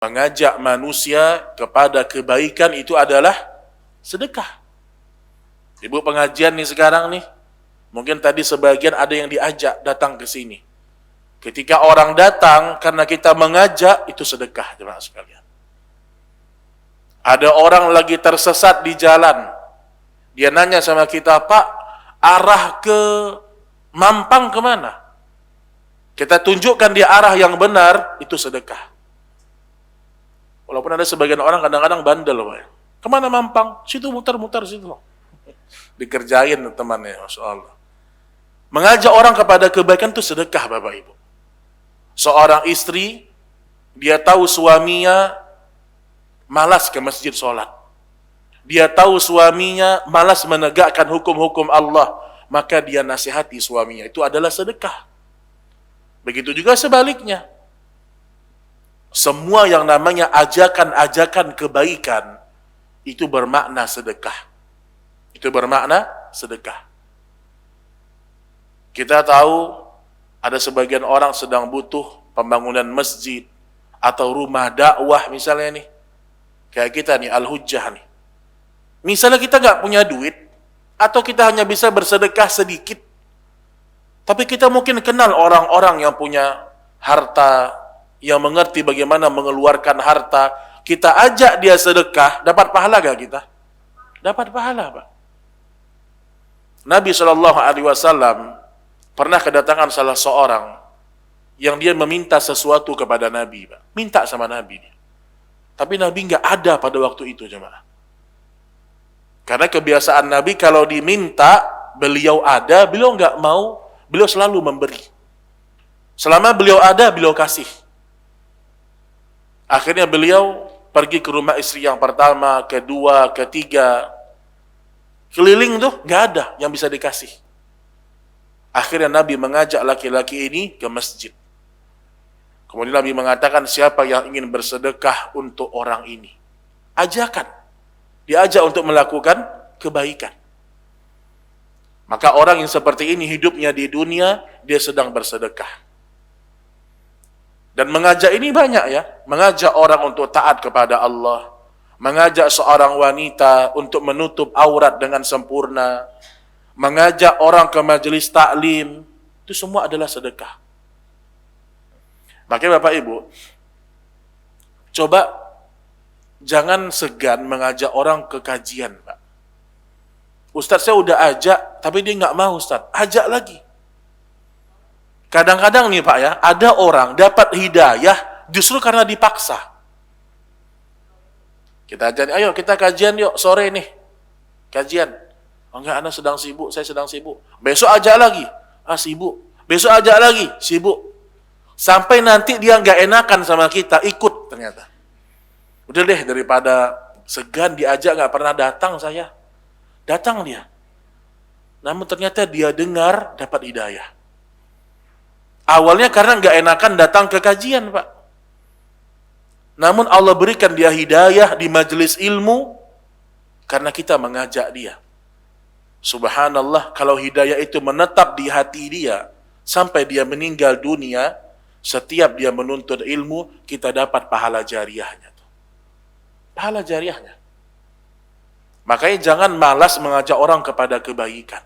Mengajak manusia kepada kebaikan itu adalah sedekah. Ibu pengajian nih sekarang nih, mungkin tadi sebagian ada yang diajak datang ke sini. Ketika orang datang karena kita mengajak, itu sedekah, jemaah sekalian. Ada orang lagi tersesat di jalan, dia nanya sama kita, Pak, arah ke Mampang kemana? Kita tunjukkan dia arah yang benar, itu sedekah. Walaupun ada sebagian orang kadang-kadang bandel, Pak. Kemana Mampang? Situ muter-muter situ. Dikerjain temannya, Masya Allah. Mengajak orang kepada kebaikan itu sedekah, Bapak Ibu. Seorang istri, dia tahu suaminya malas ke masjid sholat. Dia tahu suaminya malas menegakkan hukum-hukum Allah. Maka dia nasihati suaminya. Itu adalah sedekah. Begitu juga sebaliknya. Semua yang namanya ajakan-ajakan kebaikan itu bermakna sedekah. Itu bermakna sedekah. Kita tahu ada sebagian orang sedang butuh pembangunan masjid atau rumah dakwah misalnya nih. Kayak kita nih, Al-Hujjah nih. Misalnya kita nggak punya duit atau kita hanya bisa bersedekah sedikit. Tapi kita mungkin kenal orang-orang yang punya harta, yang mengerti bagaimana mengeluarkan harta, kita ajak dia sedekah, dapat pahala gak kita? Dapat pahala, Pak. Nabi SAW pernah kedatangan salah seorang yang dia meminta sesuatu kepada Nabi, Pak. Minta sama Nabi. Tapi Nabi gak ada pada waktu itu, jemaah. Karena kebiasaan Nabi kalau diminta, beliau ada, beliau gak mau, beliau selalu memberi. Selama beliau ada, beliau kasih. Akhirnya beliau pergi ke rumah istri yang pertama, kedua, ketiga. Keliling tuh nggak ada yang bisa dikasih. Akhirnya Nabi mengajak laki-laki ini ke masjid. Kemudian Nabi mengatakan, siapa yang ingin bersedekah untuk orang ini? Ajakan. Diajak untuk melakukan kebaikan. Maka orang yang seperti ini hidupnya di dunia, dia sedang bersedekah. Dan mengajak ini banyak ya, mengajak orang untuk taat kepada Allah, mengajak seorang wanita untuk menutup aurat dengan sempurna, mengajak orang ke majelis taklim, itu semua adalah sedekah. Makanya Bapak Ibu, coba jangan segan mengajak orang ke kajian, Pak. Ustadz saya udah ajak, tapi dia nggak mau Ustadz, ajak lagi. Kadang-kadang nih Pak ya, ada orang dapat hidayah justru karena dipaksa. Kita ajak, ayo kita kajian yuk sore nih. Kajian. Oh enggak, Anda sedang sibuk, saya sedang sibuk. Besok ajak lagi. Ah sibuk. Besok ajak lagi, sibuk. Sampai nanti dia nggak enakan sama kita, ikut ternyata. Udah deh, daripada segan diajak nggak pernah datang saya. Datang dia. Namun ternyata dia dengar dapat hidayah. Awalnya karena nggak enakan datang ke kajian, Pak. Namun Allah berikan dia hidayah di majelis ilmu karena kita mengajak dia. Subhanallah, kalau hidayah itu menetap di hati dia sampai dia meninggal dunia, setiap dia menuntut ilmu, kita dapat pahala jariahnya. Pahala jariahnya. Makanya jangan malas mengajak orang kepada kebaikan.